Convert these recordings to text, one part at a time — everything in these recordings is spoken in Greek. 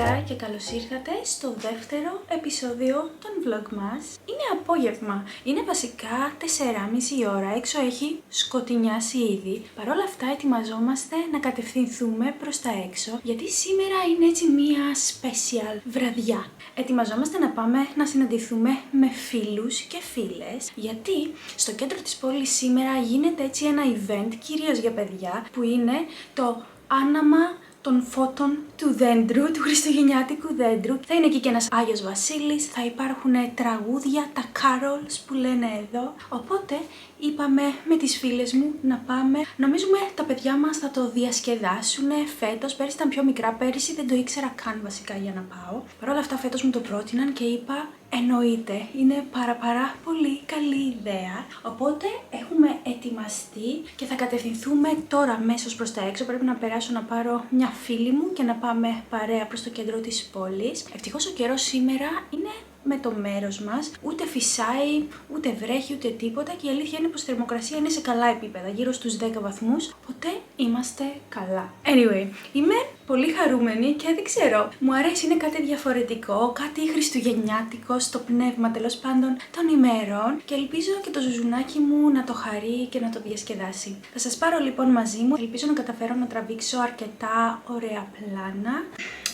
Καλησπέρα και καλώς ήρθατε στο δεύτερο επεισόδιο των vlog μας. Είναι απόγευμα, είναι βασικά 4:30 η ώρα, έξω έχει σκοτεινιάσει ήδη. Παρ' όλα αυτά ετοιμαζόμαστε να κατευθυνθούμε προς τα έξω, γιατί σήμερα είναι έτσι μία special βραδιά. Ετοιμαζόμαστε να πάμε να συναντηθούμε με φίλους και φίλες, γιατί στο κέντρο της πόλης σήμερα γίνεται έτσι ένα event, κυρίως για παιδιά, που είναι το άναμα των φώτων του δέντρου, του χριστουγεννιάτικου δέντρου. Θα είναι εκεί και ένας Άγιος Βασίλης, θα υπάρχουν τραγούδια, τα carols που λένε εδώ. Οπότε είπαμε με τις φίλες μου να πάμε. Νομίζουμε τα παιδιά μας θα το διασκεδάσουν φέτος. Πέρυσι ήταν πιο μικρά, πέρυσι δεν το ήξερα καν βασικά για να πάω. Παρ' όλα αυτά φέτος μου το πρότειναν και είπα εννοείται, είναι πάρα πολύ καλή ιδέα. Οπότε έχουμε ετοιμαστεί και θα κατευθυνθούμε τώρα αμέσως προς τα έξω. Πρέπει να περάσω να πάρω μια φίλη μου και να πάμε παρέα προς το κέντρο της πόλης. Ευτυχώς ο καιρός σήμερα είναι με το μέρος μας, ούτε φυσάει, ούτε βρέχει, ούτε τίποτα και η αλήθεια είναι πως η θερμοκρασία είναι σε καλά επίπεδα, γύρω στους 10 βαθμούς, οπότε είμαστε καλά. Anyway, είμαι πολύ χαρούμενη και δεν ξέρω, μου αρέσει, είναι κάτι διαφορετικό, κάτι χριστουγεννιάτικο στο πνεύμα τέλος πάντων των ημερών και ελπίζω και το ζουζουνάκι μου να το χαρεί και να το διασκεδάσει. Θα σας πάρω λοιπόν μαζί μου, ελπίζω να καταφέρω να τραβήξω αρκετά ωραία πλάνα.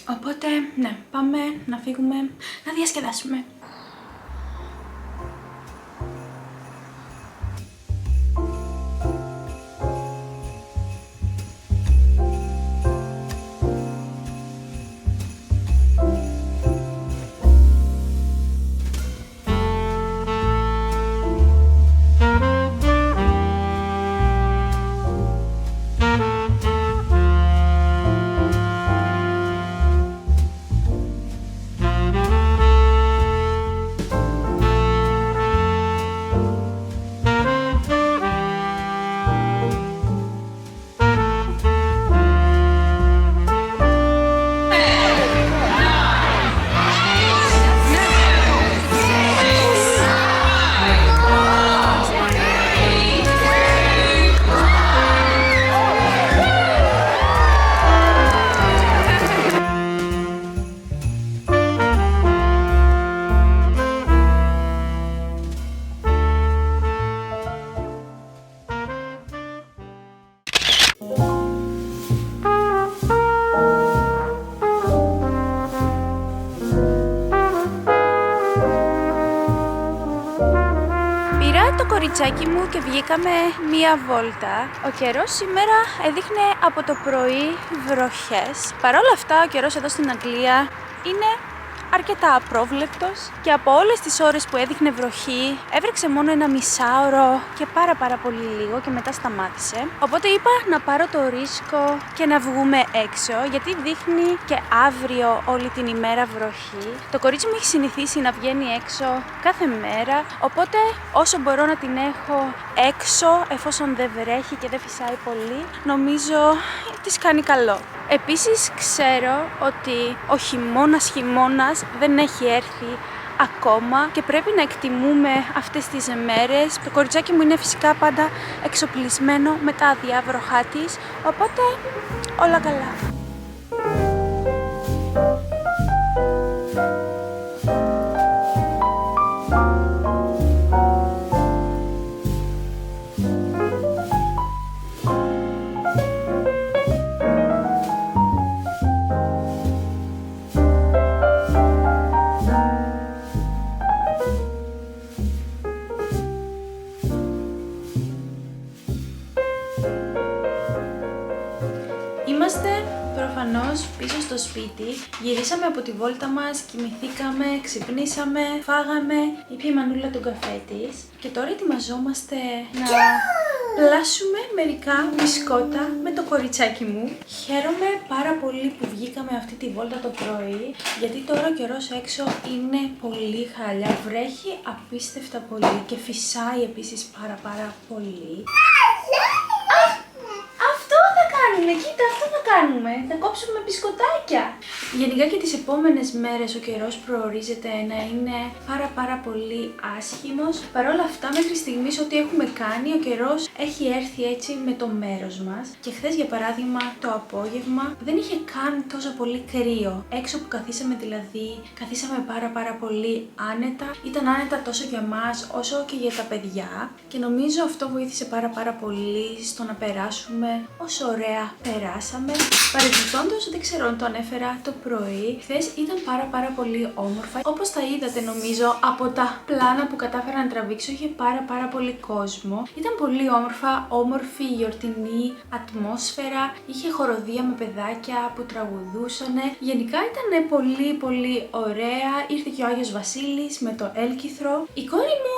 Οπότε, ναι, πάμε να φύγουμε να διασκεδάσουμε. Το κοριτσάκι μου και βγήκαμε μία βόλτα. Ο καιρός σήμερα έδειχνε από το πρωί βροχές. Παρ' όλα αυτά ο καιρός εδώ στην Αγγλία είναι αρκετά απρόβλεπτος και από όλες τις ώρες που έδειχνε βροχή έβρεξε μόνο ένα μισάωρο και πάρα πολύ λίγο και μετά σταμάτησε. Οπότε είπα να πάρω το ρίσκο και να βγούμε έξω, γιατί δείχνει και αύριο όλη την ημέρα βροχή. Το κορίτσι μου έχει συνηθίσει να βγαίνει έξω κάθε μέρα, οπότε όσο μπορώ να την έχω έξω εφόσον δεν βρέχει και δεν φυσάει πολύ, νομίζω της κάνει καλό. Επίσης ξέρω ότι ο χειμώνας δεν έχει έρθει ακόμα και πρέπει να εκτιμούμε αυτές τις μέρες. Το κοριτσάκι μου είναι φυσικά πάντα εξοπλισμένο με τα αδιάβροχά της, οπότε όλα καλά. Είμαστε προφανώς πίσω στο σπίτι, γυρίσαμε από τη βόλτα μας, κοιμηθήκαμε, ξυπνήσαμε, φάγαμε, ήπια η Μανούλα τον καφέ της και τώρα ετοιμαζόμαστε να πλάσουμε μερικά μπισκότα με το κοριτσάκι μου. Χαίρομαι πάρα πολύ που βγήκαμε αυτή τη βόλτα το πρωί, γιατί τώρα ο καιρός έξω είναι πολύ χαλιά, βρέχει απίστευτα πολύ και φυσάει επίσης πάρα πολύ. Αυτό θα κάνει! είναι, κοίτα, αυτό θα κάνουμε. Θα κόψουμε μπισκοτάκια. Γενικά και τις επόμενες μέρες ο καιρός προορίζεται να είναι πάρα πολύ άσχημος. Παρ' όλα αυτά, μέχρι στιγμής ό,τι έχουμε κάνει, ο καιρός έχει έρθει έτσι με το μέρος μας. Και χθες, για παράδειγμα, το απόγευμα δεν είχε καν τόσο πολύ κρύο. Έξω που καθίσαμε δηλαδή, καθίσαμε πάρα πολύ άνετα. Ήταν άνετα τόσο για μας όσο και για τα παιδιά. Και νομίζω αυτό βοήθησε πάρα πολύ στο να περάσουμε όσο ωραία περάσαμε. Παρεμπιπτόντως, δεν ξέρω αν το ανέφερα το πρωί, χθες ήταν πάρα πολύ όμορφα. Όπως τα είδατε νομίζω από τα πλάνα που κατάφερα να τραβήξω, είχε πάρα πολύ κόσμο. Ήταν πολύ όμορφη γιορτινή ατμόσφαιρα, είχε χοροδία με παιδάκια που τραγουδούσανε. Γενικά ήταν πολύ ωραία. Ήρθε και ο Άγιος Βασίλης με το έλκυθρο. Η κόρη μου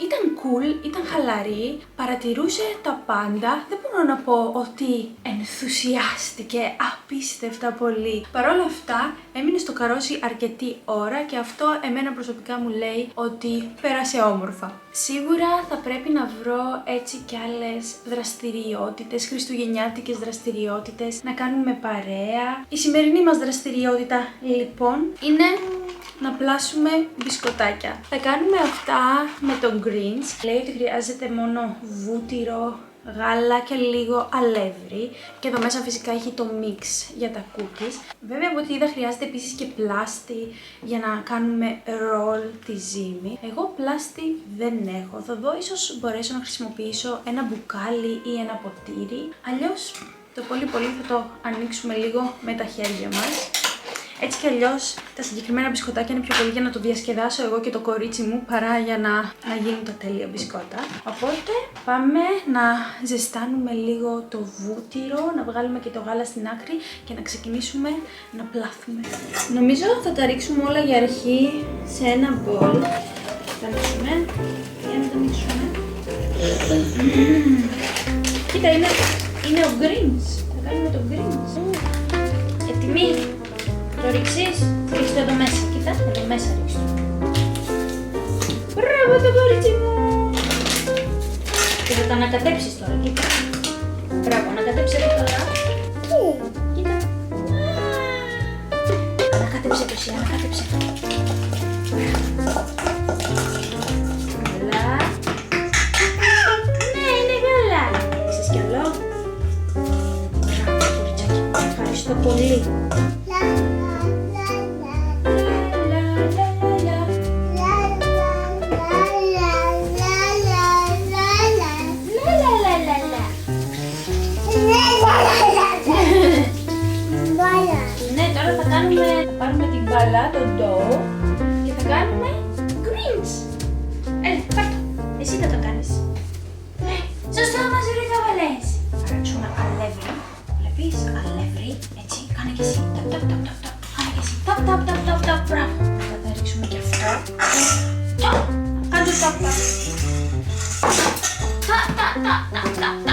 ήταν cool, ήταν χαλαρή, παρατηρούσε τα πάντα. Δεν μπορώ να πω ότι ενθουσιάστηκε απίστευτα πολύ. Παρ' όλα αυτά, έμεινε στο καρότσι αρκετή ώρα και αυτό εμένα προσωπικά μου λέει ότι πέρασε όμορφα. Σίγουρα θα πρέπει να βρω έτσι κι άλλες δραστηριότητες, χριστουγεννιάτικες δραστηριότητες, να κάνουμε παρέα. Η σημερινή μας δραστηριότητα λοιπόν είναι να πλάσουμε μπισκοτάκια. Θα κάνουμε αυτά με τον Grinch. Λέει ότι χρειάζεται μόνο βούτυρο, γάλα και λίγο αλεύρι. Και εδώ μέσα φυσικά έχει το mix για τα cookies. Βέβαια από ό,τι είδα χρειάζεται επίσης και πλάστη για να κάνουμε roll τη ζύμη. Εγώ πλάστη δεν έχω. Θα δω, ίσως μπορέσω να χρησιμοποιήσω ένα μπουκάλι ή ένα ποτήρι. Αλλιώς το πολύ θα το ανοίξουμε λίγο με τα χέρια μας. Έτσι κι αλλιώς τα συγκεκριμένα μπισκοτάκια είναι πιο πολύ για να το διασκεδάσω εγώ και το κορίτσι μου παρά για να γίνουν τα τέλεια μπισκότα. Οπότε πάμε να ζεστάνουμε λίγο το βούτυρο, να βγάλουμε και το γάλα στην άκρη και να ξεκινήσουμε να πλάθουμε. Νομίζω θα τα ρίξουμε όλα για αρχή σε ένα μπολ. Θα ανοίξουμε. Για να τα ανοίξουμε. Κοίτα, είναι ο Grinch. Θα κάνουμε το Grinch. Έτοιμοι? Το ρίξεις, ρίξεις το εδώ μέσα, κοίτα, εδώ μέσα ρίξεις το. Μπράβο το κορίτσι μου! Και θα τα ανακατέψεις τώρα, κοίτα. Μπράβο, ανακατέψε το τώρα. Κοίτα. Ανακατέψε το εσύ, ανακατέψε το. Γάλα. Ναι, είναι γάλα. Ρίξεις κι άλλο. Μπράβο κοριτσάκι, ευχαριστώ πολύ. Θα πάρουμε την μπάλα, τον ντό και θα κάνουμε Grinch. Έλα, πάρ' το. Εσύ θα το κάνεις. Σωστά, Μαζουρί, θα βάλες. Θα ρίξουμε αλεύρι. Βλέπεις, αλεύρι. Έτσι, κάνε και εσύ. Ταπ. Κάνε και εσύ. Ταπ. Μπράβο. Θα τα ρίξουμε και αυτό. Κάνε το ταπ. Ταπ.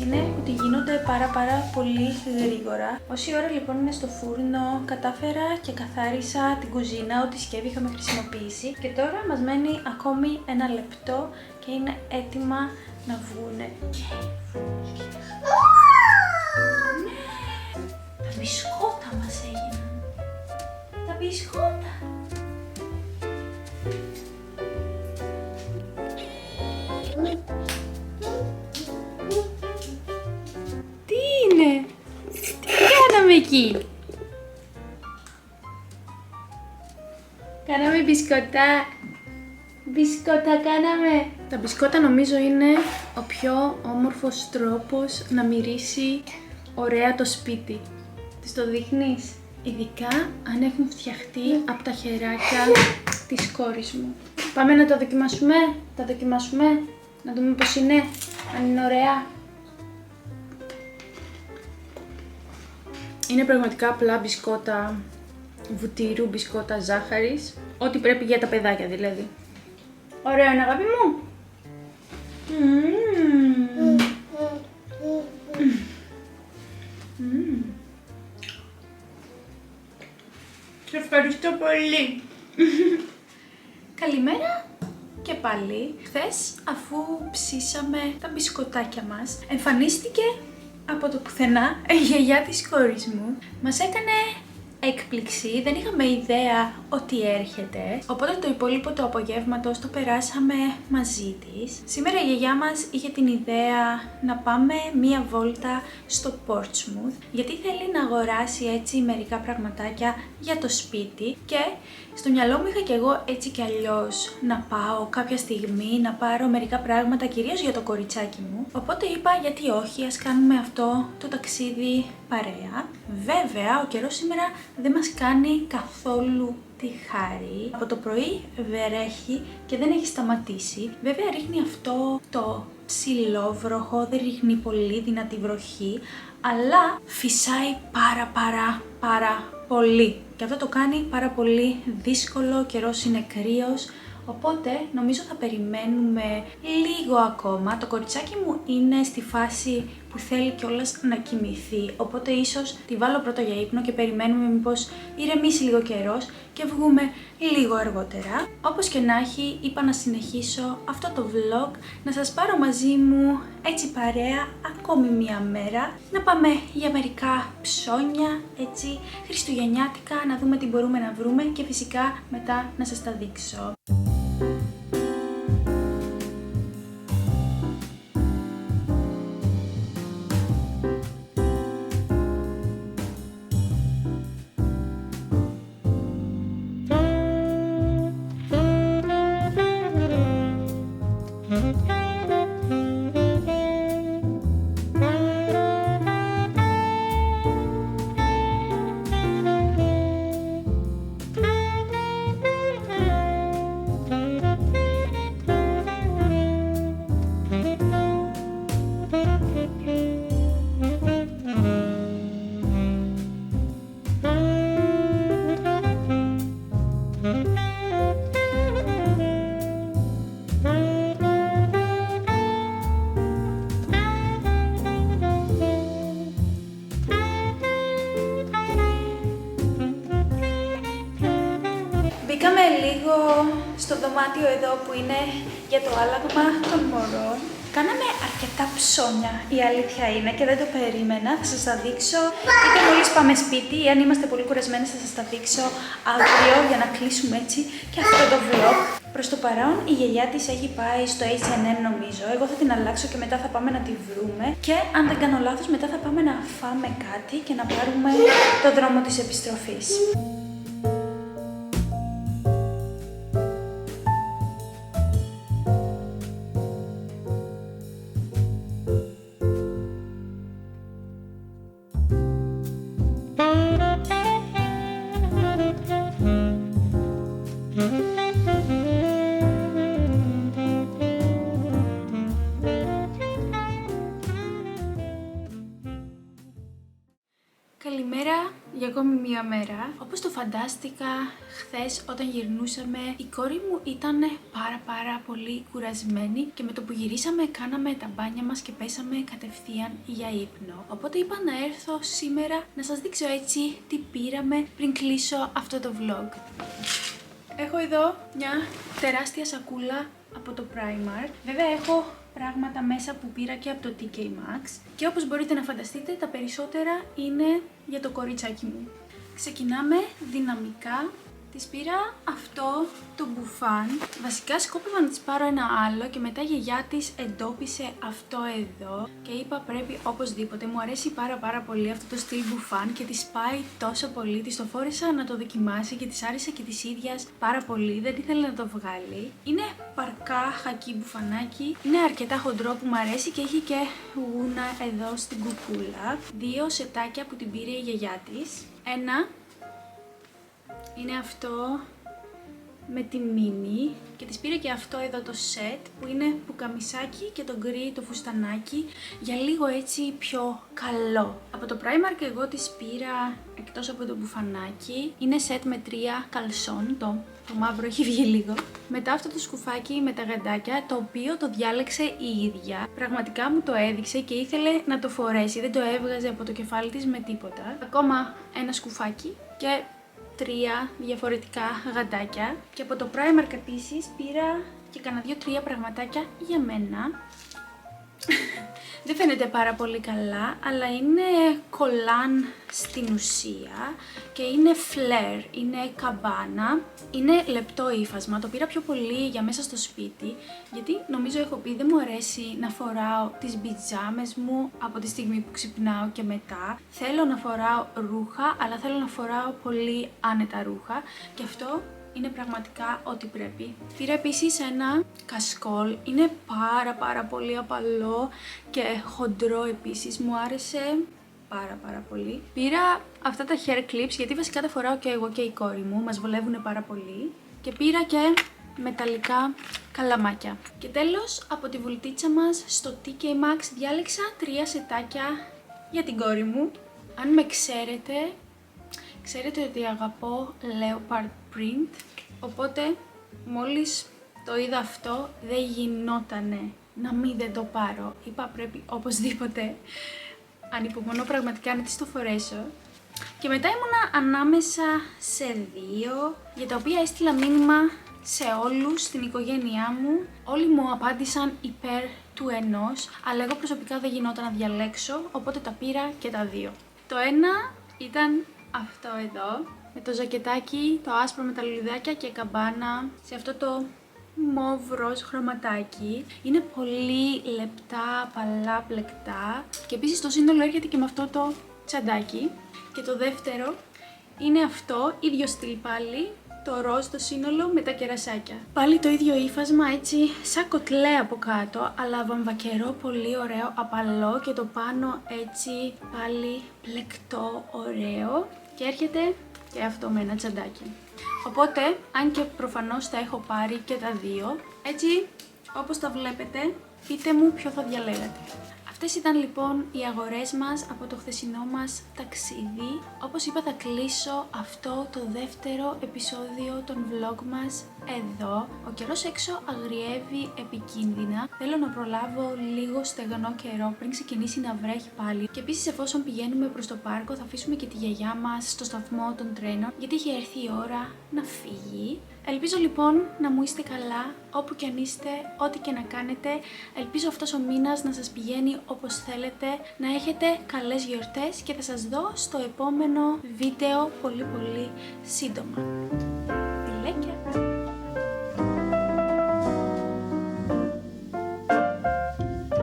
Είναι ότι γίνονται πάρα πολύ γρήγορα. Όση ώρα λοιπόν είναι στο φούρνο, κατάφερα και καθάρισα την κουζίνα, ό,τι σκεύη είχαμε χρησιμοποιήσει. Και τώρα μας μένει ακόμη ένα λεπτό και είναι έτοιμα να βγουνε. Τα μπισκότα μας έγιναν. Τα μπισκότα. Εκεί. Κάναμε μπισκοτά. Μπισκότα κάναμε. Τα μπισκότα νομίζω είναι ο πιο όμορφος τρόπος να μυρίσει ωραία το σπίτι. Της το δείχνεις? Ειδικά αν έχουν φτιαχτεί από τα χεράκια της κόρης μου. Πάμε να τα δοκιμάσουμε, να δούμε πώς είναι, αν είναι ωραία. Είναι πραγματικά απλά μπισκότα βουτύρου, μπισκότα ζάχαρης, ό,τι πρέπει για τα παιδάκια δηλαδή. Ωραίο είναι, αγάπη μου. Σε ευχαριστώ πολύ. Καλημέρα και πάλι. Χθες, αφού ψήσαμε τα μπισκοτάκια μας, εμφανίστηκε από το πουθενά η γιαγιά της κόρης μου. Μας έκανε έκπληξη, δεν είχαμε ιδέα ότι έρχεται, οπότε το υπόλοιπο του απογεύματος το περάσαμε μαζί της. Σήμερα η γιαγιά μας είχε την ιδέα να πάμε μία βόλτα στο Portsmouth, γιατί θέλει να αγοράσει έτσι μερικά πραγματάκια για το σπίτι και στο μυαλό μου είχα και εγώ έτσι κι αλλιώς να πάω κάποια στιγμή να πάρω μερικά πράγματα, κυρίως για το κοριτσάκι μου. Οπότε είπα γιατί όχι, ας κάνουμε αυτό το ταξίδι παρέα. Βέβαια, ο καιρός σήμερα δεν μας κάνει καθόλου τη χάρη. Από το πρωί βρέχει και δεν έχει σταματήσει. Βέβαια ρίχνει αυτό το ψηλό βροχό, δεν ρίχνει πολύ δυνατή βροχή, αλλά φυσάει πάρα πολύ. Και αυτό το κάνει πάρα πολύ δύσκολο, ο καιρός είναι κρύος. Οπότε νομίζω θα περιμένουμε λίγο ακόμα. Το κοριτσάκι μου είναι στη φάση που θέλει κιόλας να κοιμηθεί. Οπότε ίσως τη βάλω πρώτα για ύπνο και περιμένουμε μήπως ηρεμήσει λίγο καιρός και βγούμε λίγο αργότερα. Όπως και να έχει, είπα να συνεχίσω αυτό το vlog, να σας πάρω μαζί μου έτσι παρέα ακόμη μία μέρα. Να πάμε για μερικά ψώνια, έτσι χριστουγεννιάτικα, να δούμε τι μπορούμε να βρούμε και φυσικά μετά να σας τα δείξω. Μπήκαμε λίγο στο δωμάτιο εδώ που είναι για το άλλαγμα των μωρών. Κάναμε αρκετά ψώνια, η αλήθεια είναι, και δεν το περίμενα. Θα σας τα δείξω είτε μόλις πάμε σπίτι ή αν είμαστε πολύ κουρασμένοι θα σας τα δείξω αύριο για να κλείσουμε έτσι και αυτό το vlog. Προς το παρόν η γιαγιά της έχει πάει στο H&M νομίζω. Εγώ θα την αλλάξω και μετά θα πάμε να τη βρούμε. Και αν δεν κάνω λάθος μετά θα πάμε να φάμε κάτι και να πάρουμε το δρόμο της επιστροφής. Καλημέρα για ακόμη μία μέρα. Όπως το φαντάστηκα χθες όταν γυρνούσαμε, η κόρη μου ήταν πάρα πολύ κουρασμένη και με το που γυρίσαμε κάναμε τα μπάνια μας και πέσαμε κατευθείαν για ύπνο. Οπότε είπα να έρθω σήμερα να σας δείξω έτσι τι πήραμε πριν κλείσω αυτό το vlog. Έχω εδώ μια τεράστια σακούλα από το Primark. Βέβαια έχω πράγματα μέσα που πήρα και από το TK Maxx και όπως μπορείτε να φανταστείτε τα περισσότερα είναι για το κοριτσάκι μου. Ξεκινάμε δυναμικά Της πήρα αυτό το μπουφάν. Βασικά σκόπευα να της πάρω ένα άλλο και μετά η γιαγιά της εντόπισε αυτό εδώ και είπα πρέπει οπωσδήποτε. Μου αρέσει πάρα πολύ αυτό το στυλ μπουφάν και της πάει τόσο πολύ. Της το φόρεσα να το δοκιμάσει και της άρεσε και της ίδιας πάρα πολύ. Δεν ήθελε να το βγάλει. Είναι παρκά χακί μπουφανάκι. Είναι αρκετά χοντρό που μου αρέσει και έχει και γούνα εδώ στην κουκούλα. 2 σετάκια που την πήρε η γιαγιά της. Ένα είναι αυτό με τη μίνι και της πήρε και αυτό εδώ το σετ που είναι πουκαμισάκι και το γκρι το φουστανάκι για λίγο έτσι πιο καλό. Από το Primark εγώ της πήρα, εκτός από το μπουφανάκι, είναι σετ με 3 καλσόν, το μαύρο έχει βγει λίγο. Μετά αυτό το σκουφάκι με τα γαντάκια, το οποίο το διάλεξε η ίδια. Πραγματικά μου το έδειξε και ήθελε να το φορέσει, δεν το έβγαζε από το κεφάλι της με τίποτα. Ακόμα ένα σκουφάκι και 3 διαφορετικά γαντάκια. Και από το Primark επίσης πήρα και κάνα 2-3 πραγματάκια για μένα. Δεν φαίνεται πάρα πολύ καλά, αλλά είναι κολάν στην ουσία και είναι φλερ, είναι καμπάνα, είναι λεπτό ύφασμα. Το πήρα πιο πολύ για μέσα στο σπίτι, γιατί νομίζω έχω πει δεν μου αρέσει να φοράω τις πιτζάμες μου από τη στιγμή που ξυπνάω και μετά. Θέλω να φοράω ρούχα, αλλά θέλω να φοράω πολύ άνετα ρούχα και αυτό είναι πραγματικά ό,τι πρέπει. Πήρα επίσης ένα κασκόλ, είναι πάρα πολύ απαλό και χοντρό επίσης, μου άρεσε πάρα πολύ. Πήρα αυτά τα hair clips γιατί βασικά τα φοράω και εγώ και η κόρη μου, μας βολεύουν πάρα πολύ. Και πήρα και μεταλλικά καλαμάκια. Και τέλος από τη βουλτίτσα μας στο TK Maxx διάλεξα 3 σετάκια για την κόρη μου. Αν με ξέρετε ότι αγαπώ leopard print, οπότε μόλις το είδα αυτό δεν γινότανε να μην δεν το πάρω. Είπα πρέπει οπωσδήποτε, ανυπομονώ πραγματικά να της το φορέσω. Και μετά ήμουνα ανάμεσα σε 2, για τα οποία έστειλα μήνυμα σε όλους στην οικογένειά μου. Όλοι μου απάντησαν υπέρ του ενός, αλλά εγώ προσωπικά δεν γινόταν να διαλέξω, οπότε τα πήρα και τα 2. Το ένα ήταν αυτό εδώ, με το ζακετάκι, το άσπρο με τα λουλουδάκια και καμπάνα, σε αυτό το μοβ ροζ χρωματάκι. Είναι πολύ λεπτά, απαλά, πλεκτά και επίσης το σύνολο έρχεται και με αυτό το τσαντάκι. Και το δεύτερο είναι αυτό, ίδιο στυλ πάλι, το ροζ το σύνολο με τα κερασάκια. Πάλι το ίδιο ύφασμα, έτσι σαν κοτλέ από κάτω, αλλά βαμβακερό, πολύ ωραίο, απαλό και το πάνω έτσι πάλι πλεκτό, ωραίο. Και έρχεται και αυτό με ένα τσαντάκι. Οπότε, αν και προφανώς τα έχω πάρει και τα 2, έτσι όπως τα βλέπετε, πείτε μου ποιο θα διαλέγατε. Αυτές ήταν λοιπόν οι αγορές μας από το χθεσινό μας ταξίδι. Όπως είπα θα κλείσω αυτό το δεύτερο επεισόδιο των vlog μας εδώ. Ο καιρός έξω αγριεύει επικίνδυνα. Θέλω να προλάβω λίγο στεγνό καιρό πριν ξεκινήσει να βρέχει πάλι. Και επίσης εφόσον πηγαίνουμε προς το πάρκο θα αφήσουμε και τη γιαγιά μας στο σταθμό των τρένων, γιατί έχει έρθει η ώρα να φύγει. Ελπίζω λοιπόν να μου είστε καλά, όπου και αν είστε, ό,τι και να κάνετε. Ελπίζω αυτός ο μήνας να σας πηγαίνει όπως θέλετε, να έχετε καλές γιορτές και θα σας δω στο επόμενο βίντεο πολύ σύντομα. Φιλέκια!